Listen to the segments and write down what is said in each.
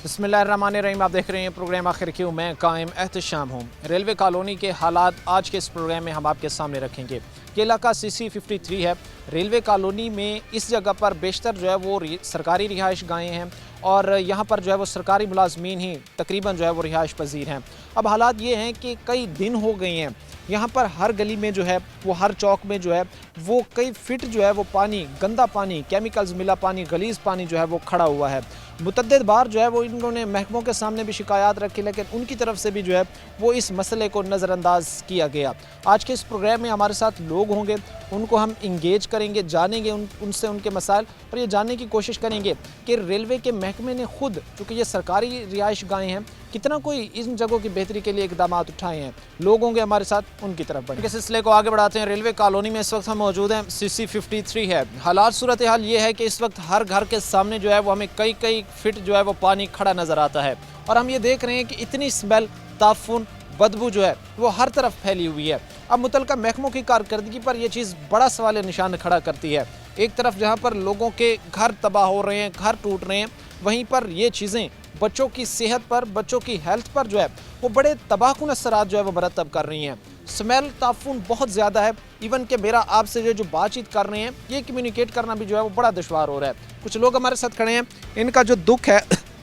बिस्मिल्लाहिर्रहमानिर्रहीम। आप देख रहे हैं प्रोग्राम आखिर क्यों, मैं कायम एहतशाम हूँ। रेलवे कॉलोनी के हालात आज के इस प्रोग्राम में हम आपके सामने रखेंगे। ये इलाका CC53 है। रेलवे कॉलोनी में इस जगह पर बेशतर जो है वो सरकारी रिहाइश गाहें हैं और यहाँ पर जो है वो सरकारी मुलाजमीन ही तकरीबन जो है वो रिहाइश पजीर हैं। अब हालात ये हैं कि कई दिन हो गए हैं, यहाँ पर हर गली में जो है वो, हर चौक में जो है वो कई फिट जो है वो पानी, गंदा पानी, केमिकल्स मिला पानी, गलीज पानी जो है वो खड़ा हुआ है। मुतअद्दिद बार जो है वो इन्होंने महकमों के सामने भी शिकायत रखी, लेकिन उनकी तरफ से भी जो है वो इस मसले को नज़रअंदाज किया गया। आज के इस प्रोग्राम में हमारे साथ लोग होंगे, उनको हम इंगेज करेंगे, जानेंगे उनसे उनके मसाइल, और ये जानने की कोशिश करेंगे कि रेलवे के महकमे ने खुद, चूँकि ये सरकारी रिहाइश गाहें हैं, कितना कोई इन जगहों की बेहतरी के लिए इकदाम उठाए हैं। लोग होंगे हमारे साथ, उनकी तरफ बढ़ेंगे। इस सिलसिले को आगे बढ़ाते हैं। रेलवे कॉलोनी में इस वक्त हम मौजूद हैं, CC53 है। हालात, सूरत हाल ये है कि इस वक्त हर घर के सामने जो है वो हमें कई फिट जो है वो पानी खड़ा नज़र आता है, और हम ये देख रहे हैं कि इतनी स्मेल, ताफुन, बदबू जो है वो हर तरफ फैली हुई है। अब मुतल्लिका महकमों की कारकर्दगी पर यह चीज़ बड़ा सवाल निशान खड़ा करती है। एक तरफ जहाँ पर लोगों के घर तबाह हो रहे हैं, घर टूट रहे हैं, वहीं पर ये चीज़ें बच्चों की सेहत पर, बच्चों की हेल्थ पर जो है वो बड़े तबाहकुन असरात जो है वो मरतब कर रही हैं। स्मेल, ताफुन बहुत ज़्यादा है। इवन कि मेरा आपसे जो बातचीत कर रहे हैं, ये कम्युनिकेट करना भी जो है वो बड़ा दुश्वार हो रहा है। कुछ लोग हमारे साथ खड़े हैं, इनका जो दुख है,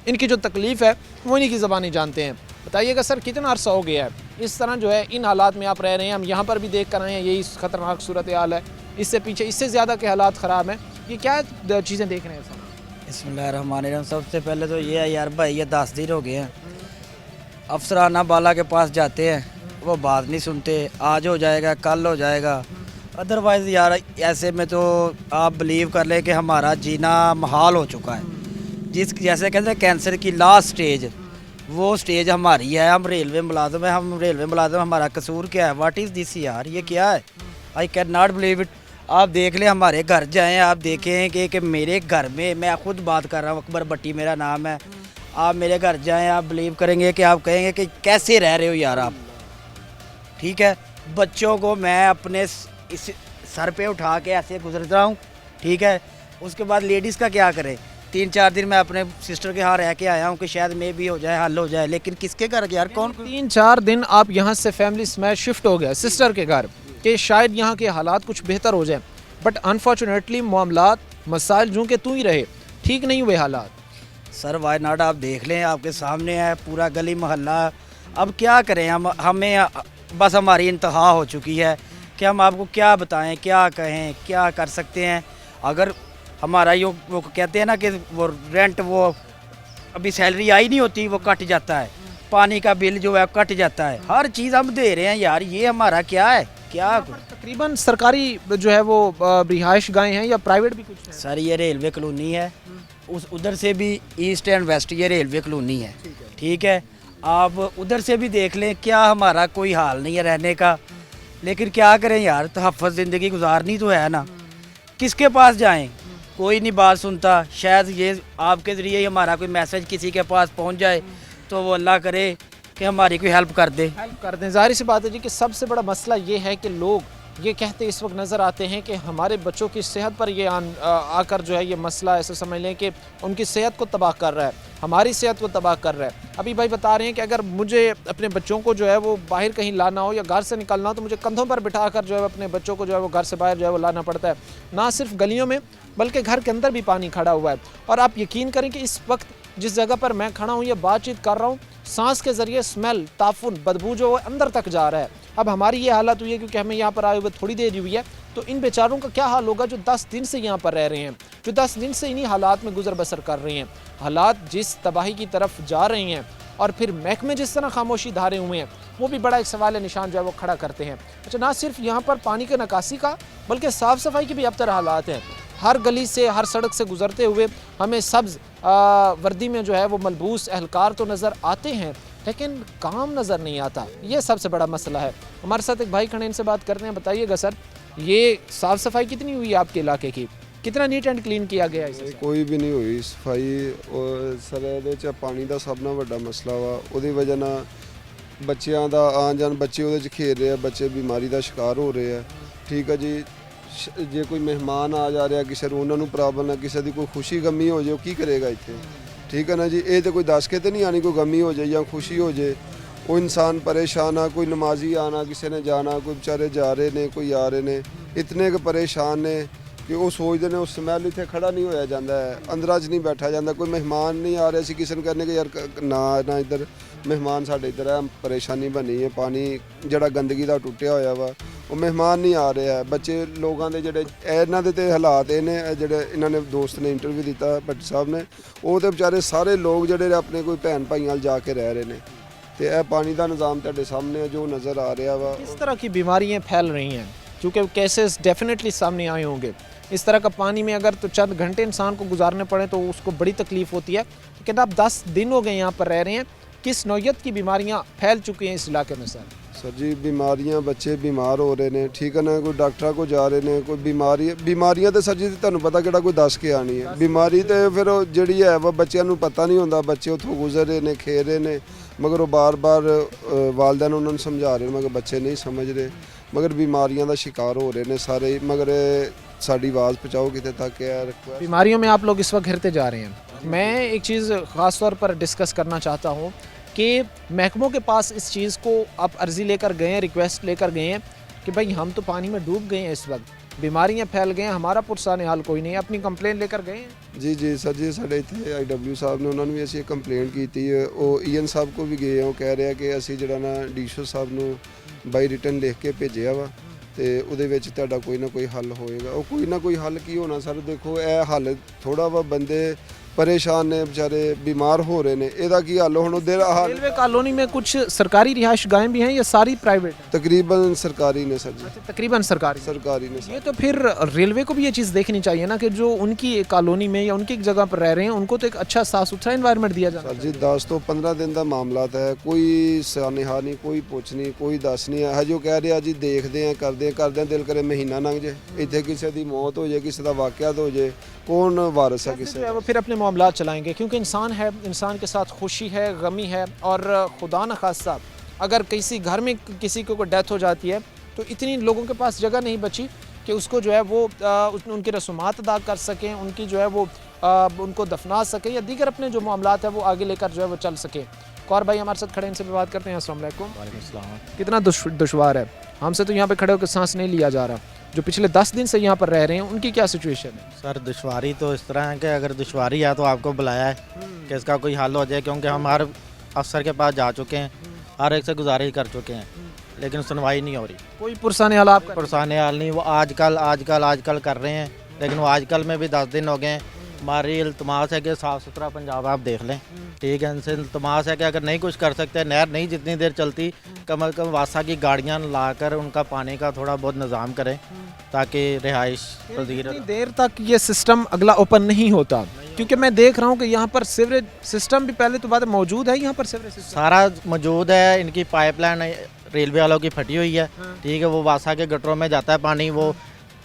इनकी जो तकलीफ़ है, वो इन्हीं की ज़बानी जानते हैं। बताइएगा सर, कितना अरसा हो गया है इस तरह जो है इन हालात में आप रह रहे हैं? हम यहाँ पर भी देख कर आए हैं, यही ख़तरनाक सूरत हाल है। इससे पीछे इससे ज़्यादा के हालात ख़राब हैं। ये क्या चीज़ें देख रहे हैं सर? बिस्मिल्लाहिर्रहमानिर्रहीम। सबसे पहले तो ये है यार भाई, ये 10 दिन हो गए हैं, अफसराना बाला के पास जाते हैं, वो बात नहीं सुनते। आज हो जाएगा, कल हो जाएगा। अदरवाइज़ यार ऐसे में तो आप बिलीव कर लें कि हमारा जीना महाल हो चुका है। जैसे कहते हैं कैंसर की लास्ट स्टेज, वो स्टेज हमारी है। हम रेलवे मुलाजिम हैं, हमारा कसूर क्या है? व्हाट इज़ दिस यार, ये क्या है? I can not believe it. आप देख लें, हमारे घर जाएं, आप देखें कि मेरे घर में, मैं खुद बात कर रहा हूँ, अकबर भट्टी मेरा नाम है। आप मेरे घर जाएं, आप बिलीव करेंगे कि आप कहेंगे कि कैसे रह रहे हो यार आप। ठीक है, बच्चों को मैं अपने इस सर पे उठा के ऐसे गुजरता हूँ, ठीक है। उसके बाद लेडीज़ का क्या करें? 3-4 दिन मैं अपने सिस्टर के यहाँ रह के आया हूँ कि शायद में भी हो जाए, हल हो जाए, लेकिन किसके घर यार? कौन? 3-4 दिन आप यहाँ से फैमिली स्मैश शिफ्ट हो गया सिस्टर के घर, कि शायद यहाँ के हालात कुछ बेहतर हो जाए, बट अनफॉर्चुनेटली मामलात, मसाइल जो कि तू ही रहे, ठीक नहीं हुए हालात। सर वाई नॉट, आप देख लें, आपके सामने है पूरा गली मोहल्ला। अब क्या करें हमें बस हमारी इंतहा हो चुकी है कि हम आपको क्या बताएं, क्या कहें, क्या कर सकते हैं। अगर हमारा वो कहते हैं ना कि वो रेंट, वो अभी सैलरी आई नहीं होती, वो कट जाता है, पानी का बिल जो है कट जाता है, हर चीज़ हम दे रहे हैं यार, ये हमारा क्या है? क्या तकरीबन सरकारी जो है वो रिहाइश गाहें हैं या प्राइवेट भी कुछ है? सर ये रेलवे कॉलोनी है, उधर से भी ईस्ट एंड वेस्ट ये रेलवे कॉलोनी है, ठीक है। आप उधर से भी देख लें, क्या हमारा कोई हाल नहीं है रहने का, लेकिन क्या करें यार, तहफ़्फ़ुज़ ज़िंदगी गुजारनी तो है ना। किसके पास जाएं? कोई नहीं बात सुनता। शायद ये आपके ज़रिए हमारा कोई मैसेज किसी के पास पहुंच जाए तो वो अल्लाह करे कि हमारी कोई हेल्प कर दे। ज़ाहिर सी बात है जी कि सबसे बड़ा मसला ये है कि लोग ये कहते इस वक्त नज़र आते हैं कि हमारे बच्चों की सेहत पर ये आकर जो है ये मसला, ऐसे समझ लें कि उनकी सेहत को तबाह कर रहा है, हमारी सेहत को तबाह कर रहा है। अभी भाई बता रहे हैं कि अगर मुझे अपने बच्चों को जो है वो बाहर कहीं लाना हो या घर से निकलना हो, तो मुझे कंधों पर बिठा कर जो है अपने बच्चों को जो है वो घर से बाहर जो है वो लाना पड़ता है। ना सिर्फ गलियों में बल्कि घर के अंदर भी पानी खड़ा हुआ है। और आप यकीन करें कि इस वक्त जिस जगह पर मैं खड़ा हूँ, ये बातचीत कर रहा हूँ, सांस के ज़रिए स्मेल, ताफुन, बदबू जो है अंदर तक जा रहा है। अब हमारी ये हालत हुई है क्योंकि हमें यहाँ पर आए हुए थोड़ी देर हुई है, तो इन बेचारों का क्या हाल होगा जो 10 दिन से यहाँ पर रह रहे हैं, जो 10 दिन से इन्हीं हालात में गुजर बसर कर रहे हैं। हालात जिस तबाही की तरफ जा रहे हैं और फिर महकमे जिस तरह खामोशी धारे हुए हैं, वो भी बड़ा एक सवाल निशान जो है वो खड़ा करते हैं। अच्छा, ना सिर्फ यहाँ पर पानी के निकासी का बल्कि साफ़ सफाई के भी अबतर हालात हैं। हर गली से, हर सड़क से गुजरते हुए हमें सब्ज़ वर्दी में जो है वो मलबूस एहलकार तो नज़र आते हैं, लेकिन काम नज़र नहीं आता। ये सबसे बड़ा मसला है। हमारे साथ एक भाई खड़े, इनसे बात करते हैं। बताइएगा सर, ये साफ़ सफाई कितनी हुई है आपके इलाके की? कितना नीट एंड क्लीन किया गया है? कोई भी नहीं हुई सफाई। और सर ਇਹਦੇ 'ਚ ਪਾਣੀ ਦਾ ਸਭ ਨਾਲ ਵੱਡਾ ਮਸਲਾ ਵਾ, ਉਹਦੀ ਵਜ੍ਹਾ ਨਾਲ ਬੱਚਿਆਂ ਦਾ ਆਉਣ ਜਾਣ, ਬੱਚੇ ਉਹਦੇ 'ਚ ਖੇਡ ਰਹੇ ਆ, ਬੱਚੇ ਬਿਮਾਰੀ ਦਾ ਸ਼ਿਕਾਰ ਹੋ ਰਹੇ ਆ। ਠੀਕ ਹੈ ਜੀ, ਜੇ ਕੋਈ ਮਹਿਮਾਨ ਆ ਜਾ ਰਿਹਾ ਕਿਸੇ ਨੂੰ, ਉਹਨਾਂ ਨੂੰ ਪ੍ਰੋਬਲਮ ਹੈ, ਕਿਸੇ ਦੀ ਕੋਈ ਖੁਸ਼ੀ ਗਮੀ ਹੋ ਜਾਏ, ਉਹ ਕੀ ਕਰੇਗਾ ਇੱਥੇ? ਠੀਕ ਹੈ ਨਾ ਜੀ। ਇਹ ਤੇ ਕੋਈ ਦੱਸ ਕੇ ਤੇ ਨਹੀਂ ਆਣੀ, ਕੋਈ ਗਮੀ ਹੋ ਜਾਏ ਜਾਂ ਖੁਸ਼ੀ ਹੋ ਜਾਏ, ਉਹ ਇਨਸਾਨ ਪਰੇਸ਼ਾਨ ਆ। ਕੋਈ ਨਮਾਜ਼ੀ ਆਣਾ, ਕਿਸੇ ਨੇ ਜਾਣਾ, ਕੋਈ ਵਿਚਾਰੇ ਜਾ ਰਹੇ ਨੇ, ਕੋਈ ਆ ਰਹੇ ਨੇ, ਇਤਨੇ ਕੁ ਪਰੇਸ਼ਾਨ ਨੇ ਕਿ ਉਹ ਸੋਚਦੇ ਨੇ ਉਸ ਸਮੈਲ ਇੱਥੇ ਖੜਾ ਨਹੀਂ ਹੋਇਆ ਜਾਂਦਾ ਹੈ, ਅੰਦਰਾਂ 'ਚ ਨਹੀਂ ਬੈਠਾ ਜਾਂਦਾ। ਕੋਈ ਮਹਿਮਾਨ ਨਹੀਂ ਆ ਰਿਹਾ ਸੀ, ਕਿਸੇ ਨੂੰ ਕਹਿੰਦੇ ਕਿ ਯਾਰ ਨਾ ਇੱਧਰ ਮਹਿਮਾਨ ਸਾਡੇ ਇੱਧਰ ਹੈ, ਪਰੇਸ਼ਾਨੀ ਬਣੀ ਹੈ, ਪਾਣੀ ਜਿਹੜਾ ਗੰਦਗੀ ਦਾ ਟੁੱਟਿਆ ਹੋਇਆ ਵਾ, ਉਹ ਮਹਿਮਾਨ ਨਹੀਂ ਆ ਰਿਹਾ। ਬੱਚੇ ਲੋਕਾਂ ਦੇ ਜਿਹੜੇ ਇਹਨਾਂ ਦੇ ਤੇ ਹਾਲਾਤ ਇਹ ਨੇ, ਜਿਹੜੇ ਇਹਨਾਂ ਨੇ ਦੋਸਤ ਨੇ ਇੰਟਰਵਿਊ ਦਿੱਤਾ ਭੱਟੀ ਸਾਹਿਬ ਨੇ, ਉਹ ਤੇ ਵਿਚਾਰੇ ਸਾਰੇ ਲੋਕ ਜਿਹੜੇ ਆਪਣੇ ਕੋਈ ਭੈਣ ਭਾਈਆਂ ਨਾਲ ਜਾ ਕੇ ਰਹਿ ਰਹੇ ਨੇ। ਤੇ ਇਹ ਪਾਣੀ ਦਾ ਨਿਜ਼ਾਮ ਤੁਹਾਡੇ ਸਾਹਮਣੇ ਹੈ ਜੋ ਨਜ਼ਰ ਆ ਰਿਹਾ ਵਾ। किस तरह की बीमारियां फैल रही हैं, क्योंकि केसेस डेफिनेटली सामने आए होंगे। इस तरह का पानी में अगर तो चंद घंटे इंसान को गुजारने पड़े तो उसको बड़ी तकलीफ होती है। लेकिन आप 10 दिन हो गए यहाँ पर रह रहे हैं, किस नौयत की बीमारियाँ फैल चुकी हैं इस इलाके में सर? ਸਰ ਜੀ ਬਿਮਾਰੀਆਂ, ਬੱਚੇ ਬਿਮਾਰ ਹੋ ਰਹੇ ਨੇ, ਠੀਕ ਹੈ ਨਾ। ਕੋਈ ਡਾਕਟਰਾਂ ਕੋਲ ਜਾ ਰਹੇ ਨੇ, ਕੋਈ ਬਿਮਾਰੀਆਂ ਤੇ ਸਰ ਜੀ ਤੁਹਾਨੂੰ ਪਤਾ ਕਿਹੜਾ ਕੋਈ ਦੱਸ ਕੇ ਆਣੀ ਹੈ ਬਿਮਾਰੀ। ਤੇ ਫਿਰ ਉਹ ਜਿਹੜੀ ਹੈ ਵਾ ਬੱਚਿਆਂ ਨੂੰ ਪਤਾ ਨਹੀਂ ਹੁੰਦਾ, ਬੱਚੇ ਉੱਥੋਂ ਗੁਜ਼ਰ ਰਹੇ ਨੇ, ਖੇਡ ਰਹੇ ਨੇ, ਮਗਰ ਉਹ ਬਾਰ-ਬਾਰ ਵਾਲਿदैन ਉਹਨਾਂ ਨੂੰ ਸਮਝਾ ਰਹੇ ਨੇ, ਮਗਰ ਬੱਚੇ ਨਹੀਂ ਸਮਝ ਰਹੇ, ਮਗਰ ਬਿਮਾਰੀਆਂ ਦਾ ਸ਼ਿਕਾਰ ਹੋ ਰਹੇ ਨੇ ਸਾਰੇ। ਮਗਰ ਸਾਡੀ ਆਵਾਜ਼ ਪਹੁੰਚਾਓ ਕਿਤੇ तक है रिक्वेस्ट। बीमारियों में आप लोग इस वक्त घिरते जा रहे हैं। मैं एक चीज़ ख़ास तौर पर डिस्कस करना चाहता हूँ कि महकमों के पास इस चीज़ को आप अर्ज़ी लेकर गए हैं, रिक्वेस्ट लेकर गए हैं कि भाई हम तो पानी में डूब गए हैं, इस वक्त बीमारियां फैल गए हैं, हमारा पुरसान हाल कोई नहीं है, अपनी कंप्लेन लेकर गए हैं? ਜੀ ਜੀ ਸਰ ਜੀ, ਸਾਡੇ ਇੱਥੇ IW ਸਾਹਿਬ ਨੇ, ਉਹਨਾਂ ਨੂੰ ਵੀ ਅਸੀਂ ਕੰਪਲੇਂਟ ਕੀਤੀ ਹੈ। ਉਹ EN ਸਾਹਿਬ ਕੋ ਵੀ ਗਏ ਆ। ਉਹ ਕਹਿ ਰਿਹਾ ਕਿ ਅਸੀਂ ਜਿਹੜਾ ਨਾ ਡੀਸ਼ੋ ਸਾਹਿਬ ਨੂੰ ਬਾਈ ਰਿਟਨ ਲਿਖ ਕੇ ਭੇਜਿਆ ਵਾ, ਤੇ ਉਹਦੇ ਵਿੱਚ ਤੁਹਾਡਾ ਕੋਈ ਨਾ ਕੋਈ ਹੱਲ ਹੋਏਗਾ। ਉਹ ਕੋਈ ਨਾ ਕੋਈ ਹੱਲ ਕੀ ਹੋਣਾ ਸਰ, ਦੇਖੋ ਇਹ ਹੱਲ ਥੋੜਾ ਵਾ, ਬੰਦੇ परेशान ने, बेचारे बीमार हो रहे ने, ਇਹਦਾ ਕੀ ਹੱਲ ਹੁਣ ਉਹਦੇ ਹਾਲ। रेलवे कॉलोनी में कुछ सरकारी रिहाइश गाहें भी हैं या सारी प्राइवेट हैं? तकरीबन सरकारी ने सर जी, तकरीबन सरकारी। सरकारी ने। ये तो फिर रेलवे को भी ये चीज़ देखनी चाहिए ना कि जो उनकी कॉलोनी में या उनकी एक जगह पर रह रहे हैं उनको तो एक अच्छा साफ सुथरा इन्वायरमेंट दिया जाना सर जी 10 ਤੋਂ 15 ਦਿਨ ਦਾ ਮਾਮਲਾ ਹੈ, ਕੋਈ ਸਾਨੇਹਾ ਨਹੀਂ, ਕੋਈ ਪੁੱਛ ਨਹੀਂ, ਕੋਈ ਦੱਸ ਨਹੀਂ ਹੈ। ਹਜੇ ਕਹਿ ਰਿਹਾ ਜੀ ਦੇਖਦੇ ਆ, ਕਰਦੇ ਆ, ਦਿਲ ਕਰੇ ਮਹੀਨਾ ਲੰਘ ਜੇ, ਇੱਥੇ ਕਿਸੇ ਦੀ ਮੌਤ ਹੋ ਜਾਏ, ਕਿਸੇ ਦਾ ਵਾਕਿਆਤ ਹੋ ਜਾਏ, कौन वारस है किसे? वो फिर अपने मामलात चलाएंगे, क्योंकि इंसान है, इंसान के साथ खुशी है, गमी है, और खुदा न खास्ता अगर किसी घर में किसी को डेथ हो जाती है तो इतनी लोगों के पास जगह नहीं बची कि उसको जो है वो उनकी रसूमात अदा कर सकें, उनकी जो है वो उनको दफना सकें या दीगर अपने जो मामलात है वो आगे लेकर जो है वो चल सके। और भाई हमारे साथ खड़े, इनसे भी बात करते हैं। अस्सलाम वालेकुम। वालेकुम सलाम। कितना दुश्वार है, हमसे तो यहाँ पे खड़े होकर सांस नहीं लिया जा रहा। जो पिछले 10 दिन से यहाँ पर रह रहे हैं उनकी क्या सिचुएशन है? सर दुश्वारी तो इस तरह है कि अगर दुश्वारी है तो आपको बुलाया है कि इसका कोई हल हो जाए, क्योंकि हम हर अफसर के पास जा चुके हैं, हर एक से गुजारिश कर चुके हैं, लेकिन सुनवाई नहीं हो रही। कोई पुरसाने हाल आपका? पुरसाने हाल नहीं, वो आजकल कर रहे हैं, लेकिन वो आजकल में भी 10 दिन हो गए हैं। हमारी इल्तमास है कि साफ़ सुथरा पंजाब आप देख लें, ठीक है। इनसे इल्तमास है कि अगर नहीं कुछ कर सकते, नहर नहीं जितनी देर चलती, कम अज़ कम वासा की गाड़ियाँ लाकर उनका पानी का थोड़ा बहुत निज़ाम करें ताकि रिहाइश पजीर। इतनी देर तक ये सिस्टम अगला ओपन नहीं होता, क्योंकि मैं देख रहा हूँ कि यहाँ पर सीवरेज सिस्टम भी पहले तो बात मौजूद है, यहाँ पर सीवरेज सिस्टम सारा मौजूद है। इनकी पाइपलाइन रेलवे वालों की फटी हुई है, ठीक है। वो वासा के गटरों में जाता है पानी, वो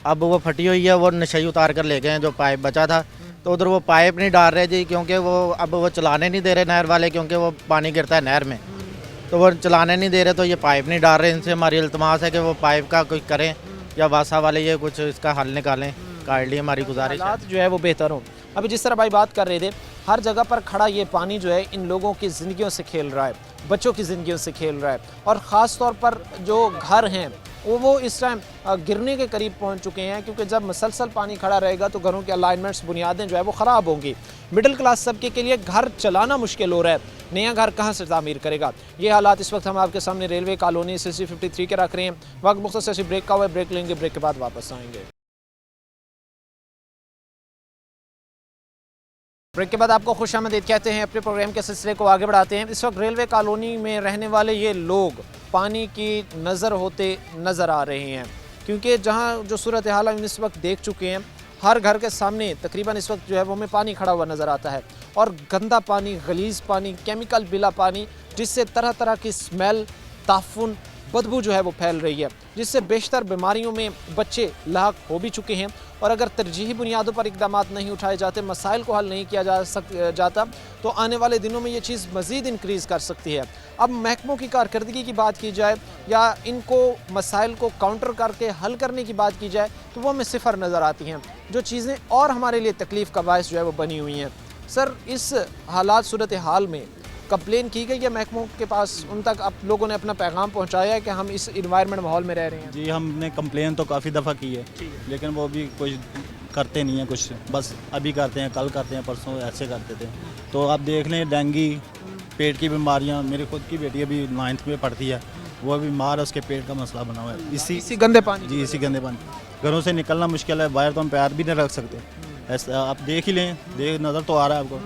अब वो फटी हुई है, वो नशे उतार कर ले गए हैं जो पाइप बचा था, तो उधर वो पाइप नहीं डाल रहे जी, क्योंकि वो अब वो चलाने नहीं दे रहे नहर वाले, क्योंकि वो पानी गिरता है नहर में, तो वो चलाने नहीं दे रहे, तो ये पाइप नहीं डाल रहे। इनसे हमारी इल्तमास है कि वो पाइप का कुछ करें या वासा वाले ये कुछ इसका हल निकालें, काइंडली हमारी गुजारिश है। हालात जो है वो बेहतर हों। अभी जिस तरह भाई बात कर रहे थे, हर जगह पर खड़ा ये पानी जो है इन लोगों की ज़िंदगियों से खेल रहा है, बच्चों की ज़िंदगियों से खेल रहा है, और ख़ास तौर पर जो घर हैं वो इस टाइम गिरने के करीब पहुंच चुके हैं, क्योंकि जब मसलसल पानी खड़ा रहेगा तो घरों के अलाइनमेंट्स, बुनियादें जो है वो ख़राब होंगी। मिडिल क्लास तबके के लिए घर चलाना मुश्किल हो रहा है, नया घर कहाँ से तामीर करेगा। ये हालात इस वक्त हम आपके सामने रेलवे कॉलोनी CC 53 के रख रहे हैं। वक्त मुख्तसर से ब्रेक का हुआ है, ब्रेक लेंगे, ब्रेक के बाद वापस आएंगे। ब्रेक के बाद आपको खुशामदीद कहते हैं, अपने प्रोग्राम के सिलसिले को आगे बढ़ाते हैं। इस वक्त रेलवे कॉलोनी में रहने वाले ये लोग पानी की नज़र होते नज़र आ रहे हैं, क्योंकि जहाँ जो सूरत हाल हम इस वक्त देख चुके हैं, हर घर के सामने तकरीबन इस वक्त जो है वो हमें पानी खड़ा हुआ नज़र आता है, और गंदा पानी, गलीज़ पानी, केमिकल बिला पानी, जिससे तरह तरह की स्मेल, ताफुन, बदबू जो है वो फैल रही है, जिससे बेशतर बीमारियों में बच्चे लाक हो भी चुके हैं। और अगर तरजीही बुनियादों पर इकदाम नहीं उठाए जाते, मसाइल को हल नहीं किया जाता, तो आने वाले दिनों में ये चीज़ मज़ीद इंक्रीज़ कर सकती है। अब महकमों की कारकर्दगी की बात की जाए या इनको मसाइल को काउंटर करके हल करने की बात की जाए, तो वो हमें सिफर नज़र आती हैं। जो चीज़ें और हमारे लिए तकलीफ़ का बायस जो है वो बनी हुई हैं, سر اس حالات صورت حال میں کمپلین کی گئی ہے محکموں کے پاس، ان تک آپ لوگوں نے اپنا پیغام پہنچایا ہے کہ ہم اس انوائرمنٹ ماحول میں رہ رہے ہیں؟ جی ہم نے کمپلین تو کافی دفعہ کی ہے لیکن وہ بھی کچھ کرتے نہیں ہیں، کچھ بس ابھی کرتے ہیں، کل کرتے ہیں، پرسوں ایسے کرتے تھے. تو آپ دیکھ لیں ڈینگی، پیٹ کی بیماریاں، میری خود کی بیٹی ابھی 9th میں پڑھتی ہے، وہ بیمار ہے، اس کے پیٹ کا مسئلہ بنا ہوا ہے اسی گندے پانی؟ جی اسی گندے پانی. گھروں سے نکلنا مشکل ہے، باہر تو ہم پیر بھی نہیں رکھ سکتے. ایسا آپ دیکھ ہی لیں، نظر تو آ رہا ہے آپ کو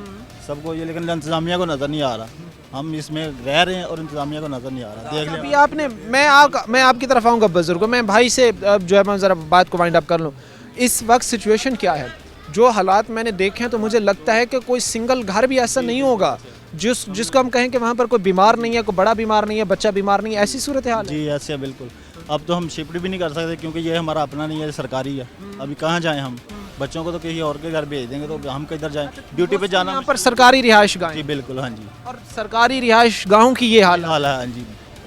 سب کو یہ، لیکن انتظامیہ کو نظر نہیں آ رہا. ہم اس میں رہ رہے ہیں اور انتظامیہ کو نظر نہیں آ رہا. دیکھ لیں. ابھی آپ نے میں آپ کی طرف آؤں گا بزرگوں، میں بھائی سے جو ہے میں ذرا بات کو وائنڈ اپ کر لوں. اس وقت سچویشن کیا ہے؟ جو حالات میں نے دیکھے ہیں تو مجھے لگتا ہے کہ کوئی سنگل گھر بھی ایسا نہیں ہوگا جس کو ہم کہیں کہ وہاں پر کوئی بیمار نہیں ہے، کوئی بڑا بیمار نہیں ہے، بچہ بیمار نہیں ہے. ایسی صورتحال ہے؟ جی ایسے ہے بالکل. اب تو ہم شفٹ بھی نہیں کر سکتے کیونکہ یہ ہمارا اپنا نہیں ہے، سرکاری ہے. ابھی کہاں جائیں ہم؟ بچوں کو تو کسی اور کے گھر بھیج دیں گے تو ہم کدھر جائیں؟ ڈیوٹی پہ جانا. یہاں پر سرکاری رہائش گاہیں؟ جی بالکل ہاں جی. اور سرکاری رہائش گاہوں کی یہ حال حال ہے ہاں جی.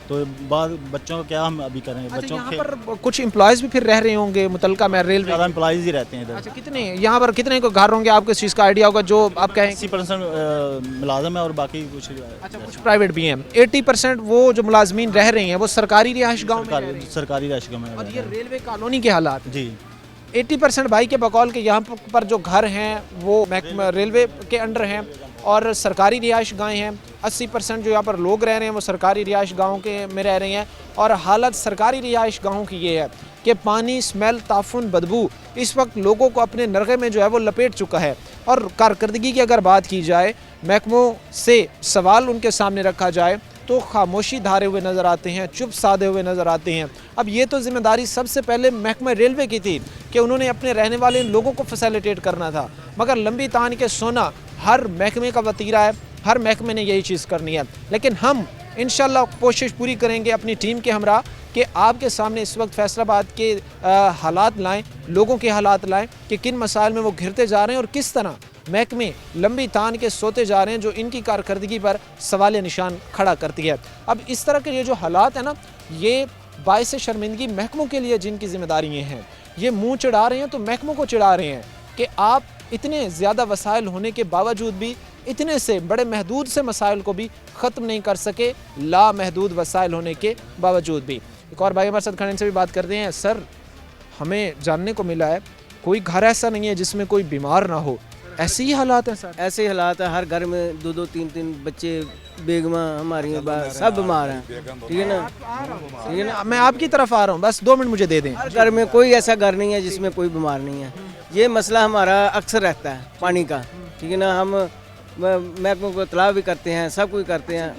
تو بعد بچوں کو کیا ہم ابھی کریں؟ بچوں یہاں کے پر کچھ امپلائز بھی پھر رہ رہے ہوں گے متعلقہ میں ریلوے؟ زیادہ امپلائیز ہی رہتے ہیں ادھر. اچھا کتنے یہاں پر کتنے کو گھر ہوں گے؟ آپ کو اس چیز کا آئیڈیا ہوگا جو آپ کہیں؟ 80% ملازم ہے اور باقی کچھ اچھا کچھ پرائیویٹ بھی ہیں. 80% وہ جو ملازمین رہ رہے ہیں وہ سرکاری رہائش گاہوں میں رہ رہے ہیں. سرکاری رہائش گاہ میں. اور یہ ریلوے کالونی کے حالات ہیں. جی 80% بھائی کے بقول کہ یہاں پر جو گھر ہیں وہ ریلوے کے انڈر ہیں اور سرکاری رہائش گاہیں ہیں. 80% جو یہاں پر لوگ رہ رہے ہیں وہ سرکاری رہائش گاہوں کے میں رہ رہے ہیں. اور حالت سرکاری رہائش گاہوں کی یہ ہے کہ پانی، اسمیل، تعفن، بدبو اس وقت لوگوں کو اپنے نرغے میں جو ہے وہ لپیٹ چکا ہے. اور کارکردگی کی اگر بات کی جائے، محکموں سے سوال ان کے سامنے رکھا جائے تو خاموشی دھارے ہوئے نظر آتے ہیں، چپ سادے ہوئے نظر آتے ہیں. اب یہ تو ذمہ داری سب سے پہلے محکمہ ریلوے کی تھی کہ انہوں نے اپنے رہنے والے لوگوں کو فیسیلیٹیٹ کرنا تھا، مگر لمبی تان کے سونا ہر محکمے کا وتیرہ ہے، ہر محکمے نے یہی چیز کرنی ہے. لیکن ہم انشاءاللہ کوشش پوری کریں گے اپنی ٹیم کے ہمراہ کہ آپ کے سامنے اس وقت فیصل آباد کے حالات لائیں، لوگوں کے حالات لائیں کہ کن مسائل میں وہ گھرتے جا رہے ہیں اور کس طرح محکمے لمبی تان کے سوتے جا رہے ہیں جو ان کی کارکردگی پر سوال نشان کھڑا کرتی ہے. اب اس طرح کے یہ جو حالات ہیں نا، یہ باعث شرمندگی محکموں کے لیے جن کی ذمہ داری یہ ہیں، یہ منہ چڑھا رہے ہیں تو محکموں کو چڑھا رہے ہیں کہ آپ اتنے زیادہ وسائل ہونے کے باوجود بھی اتنے سے بڑے محدود سے مسائل کو بھی ختم نہیں کر سکے، لامحدود وسائل ہونے کے باوجود بھی. ایک اور بھائی ہمارے ساتھ کھڑے، ان سے بھی بات کرتے ہیں. سر ہمیں جاننے کو ملا ہے کوئی گھر ایسا نہیں ہے جس میں کوئی بیمار نہ ہو، ایسے ہی حالات ہیں سر؟ ایسے ہی حالات ہیں، ہر گھر میں 2-2 3-3 بچے، بیگماں ہماری سب بیمار ہیں. ٹھیک ہے نا، ٹھیک ہے نا. میں آپ کی طرف آ رہا ہوں، بس 2 منٹ مجھے دے دیں. ہر گھر میں کوئی ایسا گھر نہیں ہے جس میں کوئی بیمار نہیں ہے. یہ مسئلہ ہمارا اکثر رہتا ہے پانی کا. ٹھیک ہے نا، ہم محکموں کو اطلاع بھی کرتے ہیں، سب کچھ کرتے ہیں.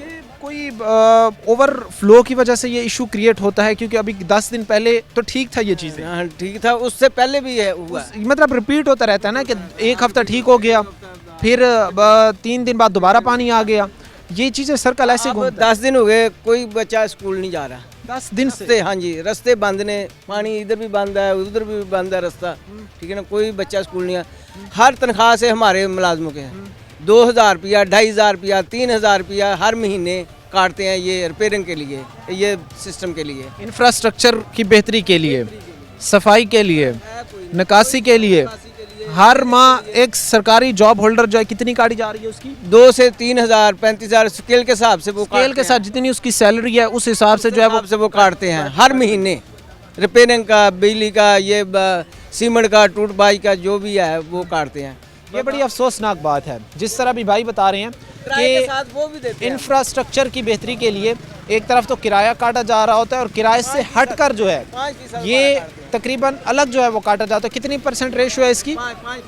کوئی اوور فلو کی وجہ سے یہ ایشو کریٹ ہوتا ہے؟ کیونکہ ابھی 10 دن پہلے تو ٹھیک تھا یہ چیزیں. ہاں ٹھیک تھا، اس سے پہلے بھی ہے ہوا. مطلب ریپیٹ ہوتا رہتا ہے نا کہ ایک ہفتہ ٹھیک ہو گیا، پھر 3 دن بعد دوبارہ پانی آ گیا. یہ چیزیں سرکل ایسے اب 10 دن ہو گئے، کوئی بچہ اسکول نہیں جا رہا. 10 دن سے؟ رستے، ہاں جی، رستے بند نے، پانی ادھر بھی بند ہے ادھر بھی بند ہے رستہ. ٹھیک ہے نا، کوئی بچہ اسکول نہیں ہے. ہر تنخواہ سے ہمارے ملازموں کے ہیں 2000 روپیہ، 2500 روپیہ، 3000 روپیہ ہر مہینے کاٹتے ہیں یہ ریپیئرنگ کے لیے، یہ سسٹم کے لیے، انفراسٹرکچر کی بہتری کے لیے، صفائی کے لیے، نکاسی کے لیے. ہر ماہ ایک سرکاری جاب ہولڈر جو ہے کتنی کاٹی جا رہی ہے اس کی؟ 2 سے 3000 35,000 اسکیل کے حساب سے وہ اسکیل کے ساتھ جتنی اس کی سیلری ہے اس حساب سے جو ہے وہ کاٹتے ہیں ہر مہینے. ریپیئرنگ کا، بجلی کا، یہ سیمنٹ کا، ٹوٹ بائی کا جو بھی ہے وہ کاٹتے ہیں. یہ بڑی افسوسناک بات ہے. جس طرح بھی بھائی بتا رہے ہیں کہ انفراسٹرکچر کی بہتری کے لیے ایک طرف تو کرایہ کاٹا جا رہا ہوتا ہے اور کرائے سے ہٹ کر جو ہے یہ تقریباً الگ جو ہے وہ کاٹا جاتا ہے. کتنی پرسنٹ ریشو ہے اس کی؟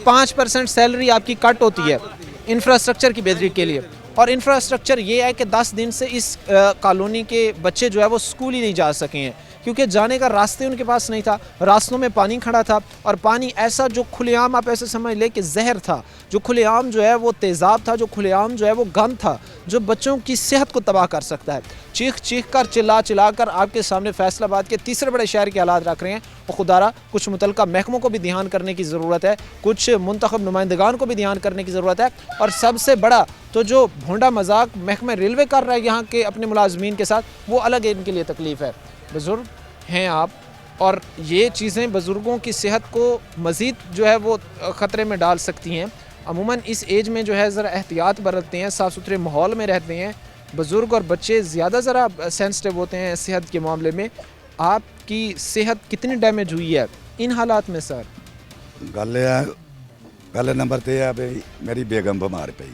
5% سیلری آپ کی کٹ ہوتی ہے انفراسٹرکچر کی بہتری کے لیے. اور انفراسٹرکچر یہ ہے کہ 10 دن سے اس کالونی کے بچے جو ہے وہ اسکول ہی نہیں جا سکے ہیں کیونکہ جانے کا راستے ان کے پاس نہیں تھا. راستوں میں پانی کھڑا تھا اور پانی ایسا جو کھلے عام آپ ایسے سمجھ لے کہ زہر تھا، جو کھلے عام جو ہے وہ تیزاب تھا، جو کھلے عام جو ہے وہ گند تھا، جو بچوں کی صحت کو تباہ کر سکتا ہے. چیخ چیخ کر، چلا کر آپ کے سامنے فیصل آباد کے تیسرے بڑے شہر کے حالات رکھ رہے ہیں. اور خدارہ کچھ متعلقہ محکموں کو بھی دھیان کرنے کی ضرورت ہے، کچھ منتخب نمائندگان کو بھی دھیان کرنے کی ضرورت ہے. اور سب سے بڑا تو جو بھونڈا مذاق محکمہ ریلوے کر رہا ہے یہاں کے اپنے ملازمین کے ساتھ، وہ الگ ان کے لیے تکلیف ہے. بزرگ ہیں آپ اور یہ چیزیں بزرگوں کی صحت کو مزید جو ہے وہ خطرے میں ڈال سکتی ہیں. عموماً اس ایج میں جو ہے ذرا احتیاط برتتے ہیں, صاف ستھرے ماحول میں رہتے ہیں. بزرگ اور بچے زیادہ ذرا سینسٹیو ہوتے ہیں صحت کے معاملے میں. آپ کی صحت کتنی ڈیمیج ہوئی ہے ان حالات میں سر؟ ਗੱਲ ਇਹ ਹੈ, ਪਹਿਲੇ ਨੰਬਰ ਤੇ ਇਹ ਹੈ ਵੀ ਮੇਰੀ ਬੇਗਮ ਬਿਮਾਰ ਪਈ.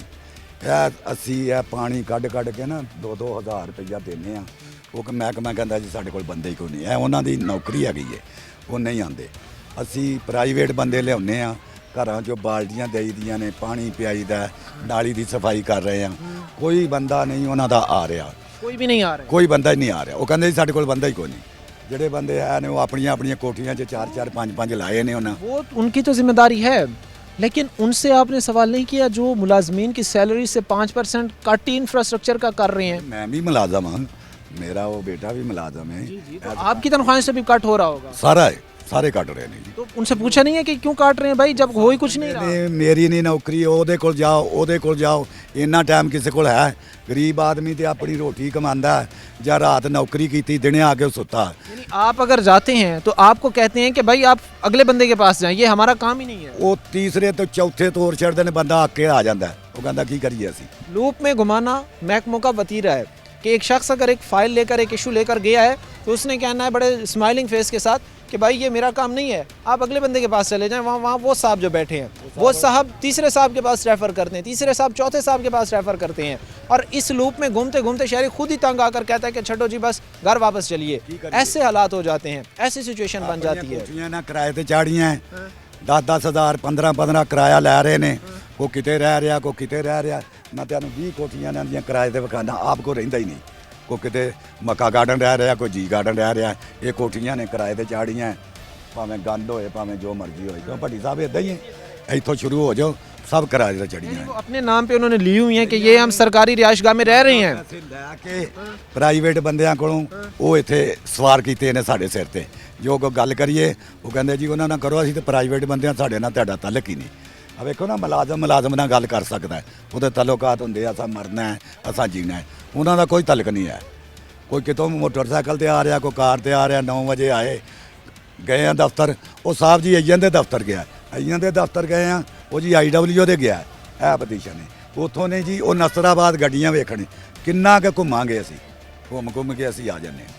ਇਹ ਅਸੀਂ ਇਹ ਪਾਣੀ ਕੱਢ ਕੇ ਨਾ 2-2 ਹਜ਼ਾਰ ਰੁਪਈਆ ਦਿੰਦੇ ਆ. ਉਹ ਕਿ ਮਹਿਕਮਾ ਕਹਿੰਦਾ ਜੀ ਸਾਡੇ ਕੋਲ ਬੰਦੇ ਹੀ ਕੋਈ ਨਹੀਂ. ਇਹ ਉਹਨਾਂ ਦੀ ਨੌਕਰੀ ਹੈਗੀ ਏ, ਉਹ ਨਹੀਂ ਆਉਂਦੇ. ਅਸੀਂ ਪ੍ਰਾਈਵੇਟ ਬੰਦੇ ਲਿਆਉਂਦੇ ਆ, ਘਰਾਂ 'ਚੋਂ ਬਾਲਟੀਆਂ ਦੇਈ ਦੀਆਂ ਨੇ, ਪਾਣੀ ਪਿਆਈਦਾ, ਨਾਲੀ ਦੀ ਸਫਾਈ ਕਰ ਰਹੇ ਆ. ਕੋਈ ਬੰਦਾ ਨਹੀਂ ਉਹਨਾਂ ਦਾ ਆ ਰਿਹਾ, کوئی بھی نہیں آ رہا ہے. ਕੋਈ ਬੰਦਾ ਹੀ ਨਹੀਂ ਆ ਰਿਹਾ. ਉਹ ਕਹਿੰਦੇ ਜੀ ਸਾਡੇ ਕੋਲ ਬੰਦਾ ਹੀ ਕੋਈ ਨਹੀਂ. ਜਿਹੜੇ ਬੰਦੇ ਆਏ ਨੇ ਉਹ ਆਪਣੀਆਂ ਕੋਠੀਆਂ 'ਚ 4-4 5-5 ਲਾਏ ਨੇ ਉਹਨਾਂ. وہ ان کی تو ذمہ داری ہے, لیکن ان سے آپ نے سوال نہیں کیا جو ملازمین کی سیلری سے 5% کٹ انفراسٹرکچر کا کر رہے ہیں. میں بھی ملازم ہوں, میرا وہ بیٹا بھی ملازم ہے. تو آپ کی تنخواہیں سے بھی کٹ ہو رہا ہوگا, سارا ہے, سارے ਕੱਟ ਰਹੇ ਨੇ ਜੀ. تو ان سے پوچھا نہیں ہے کہ کیوں کاٹ رہے ہیں بھائی جب ہو ہی کچھ نہیں رہا. ਮੇਰੀ ਨਹੀਂ ਨੌਕਰੀ, ਉਹਦੇ ਕੋਲ ਜਾਓ. ਇੰਨਾ ਟਾਈਮ ਕਿਸੇ ਕੋਲ ਹੈ? ਗਰੀਬ ਆਦਮੀ ਤੇ ਆਪਣੀ ਰੋਟੀ ਕਮਾਉਂਦਾ ਜਾਂ ਰਾਤ ਨੌਕਰੀ ਕੀਤੀ, ਦਿਨੇ ਆ ਕੇ ਸੁੱਤਾ. یعنی آپ اگر جاتے ہیں تو آپ کو کہتے ہیں کہ بھائی آپ اگلے بندے کے پاس جائیں, یہ ہمارا کام ہی نہیں ہے. ਉਹ ਤੀਸਰੇ ਤੋਂ ਚੌਥੇ ਤੋਰ ਛੱਡਦੇ ਨੇ, ਬੰਦਾ ਅੱਕੇ ਆ ਜਾਂਦਾ. ਉਹ ਕਹਿੰਦਾ ਕੀ ਕਰੀਏ ਅਸੀਂ. لوپ میں گھمانا محکموں کا وتیرہ ہے کہ ایک شخص اگر ایک فائل لے کر ایک ایشو لے کر گیا ہے تو اس نے کہنا ہے بڑے اسمائلنگ فیس کے ساتھ کہ بھائی یہ میرا کام نہیں ہے, آپ اگلے بندے کے پاس چلے جائیں. وہاں وہ صاحب جو بیٹھے ہیں وہ صاحب تیسرے صاحب کے پاس ریفر کرتے ہیں, تیسرے صاحب چوتھے صاحب کے پاس ریفر کرتے ہیں, اور اس لوپ میں گھومتے شہری خود ہی تنگ آ کر کہتا ہے کہ چھٹو جی بس گھر واپس چلیے. ایسے حالات ہو جاتے ہیں, ایسی سچویشن بن جاتی ہے. ਕੋਠੀਆਂ ਨਾ ਕਿਰਾਏ ਤੇ ਚਾੜੀਆਂ 10-10 ਹਜ਼ਾਰ 15-15 ਕਿਰਾਇਆ ਲੈ ਰਹੇ ਨੇ. ਕੋਈ ਕਿਤੇ ਰਹਿ ਰਿਹਾ, ਕੋਈ ਕਿਤੇ ਰਹਿ ਰਿਹਾ. ਮੈਂ ਤੁਹਾਨੂੰ 20 ਕੋਠੀਆਂ ਇਹਨਾਂ ਦੀਆਂ ਕਿਰਾਏ ਤੇ ਵਿਖਾਣਾ, ਆਪ ਕੋ ਰਹਿੰਦਾ ਹੀ ਨਹੀਂ. ਕੋਈ ਕਿਤੇ ਮੱਕਾ ਗਾਰਡਨ ਰਹਿ ਰਿਹਾ, ਕੋਈ ਜੀ ਗਾਰਡਨ ਰਹਿ ਰਿਹਾ. ਇਹ ਕੋਠੀਆਂ ਨੇ ਕਿਰਾਏ ਤੇ ਚਾੜੀਆਂ, ਭਾਵੇਂ ਗੰਦ ਹੋਏ ਭਾਵੇਂ ਜੋ ਮਰਜ਼ੀ ਹੋਏ. ਕਿਉਂ ਭੱਟੀ ਸਾਹਿਬ ਇਦਾਂ ਹੀ ਹੈ, ਇੱਥੋਂ ਸ਼ੁਰੂ ਹੋ ਜਾਓ, ਸਭ ਕਿਰਾਏ ਤੇ ਚੜੀਆਂ. وہ اپنے نام پہ انہوں نے لی ہوئی ہیں کہ یہ ہم سرکاری رہائش گاہ میں رہ رہے ہیں. ਪੈਸੇ ਲੈ ਕੇ ਪ੍ਰਾਈਵੇਟ ਬੰਦਿਆਂ ਕੋਲੋਂ ਉਹ ਇੱਥੇ ਸਵਾਰ ਕੀਤੇ ਨੇ ਸਾਡੇ ਸਿਰ ਤੇ. ਜੋ ਕੋਈ ਗੱਲ ਕਰੀਏ ਉਹ ਕਹਿੰਦੇ ਜੀ ਉਹਨਾਂ ਨਾਲ ਕਰੋ, ਅਸੀਂ ਤੇ ਪ੍ਰਾਈਵੇਟ ਬੰਦਿਆਂ, ਸਾਡੇ ਨਾਲ ਤੁਹਾਡਾ ਤਾਲੁਕ ਹੀ ਨਹੀਂ. ਆ ਵੇਖੋ ਨਾ, ਮੁਲਾਜ਼ਮ ਨਾਲ ਗੱਲ ਕਰ ਸਕਦਾ ਹੈ, ਉਹਦੇ ਤਾਲੁਕਾਤ ਹੁੰਦੇ ਆ, ਅਸਾਂ ਮਰਨਾ ਹੈ, ਅਸਾਂ ਜੀਣਾ ਹੈ. ਉਹਨਾਂ ਦਾ ਕੋਈ ਤਾਲੁਕ ਨਹੀਂ ਹੈ. ਕੋਈ ਕਿਤੋਂ ਮੋਟਰਸਾਈਕਲ ਤੇ ਆ ਰਿਹਾ, ਕੋਈ ਕਾਰ ਤੇ ਆ ਰਿਹਾ. 9 ਵਜੇ ਆਏ, ਗਏ ਆ ਦਫ਼ਤਰ. ਉਹ ਸਾਹਿਬ ਜੀ ਅਈਆਂ ਦੇ ਦਫ਼ਤਰ ਗਿਆ, ਅਈਆਂ ਦੇ ਦਫ਼ਤਰ ਗਏ ਆ, ਉਹ ਜੀ IW ਦੇ ਗਿਆ, ਇਹ ਪਟੀਸ਼ਨ ਨੇ. ਉੱਥੋਂ ਨੇ ਜੀ ਉਹ ਨਸਰਾਬਾਦ ਗੱਡੀਆਂ ਵੇਖਣੇ, ਕਿੰਨਾ ਕੁ ਘੁੰਮਾਂਗੇ ਅਸੀਂ. ਘੁੰਮ کے ਅਸੀਂ ਆ ਜਾਂਦੇ ਹਾਂ.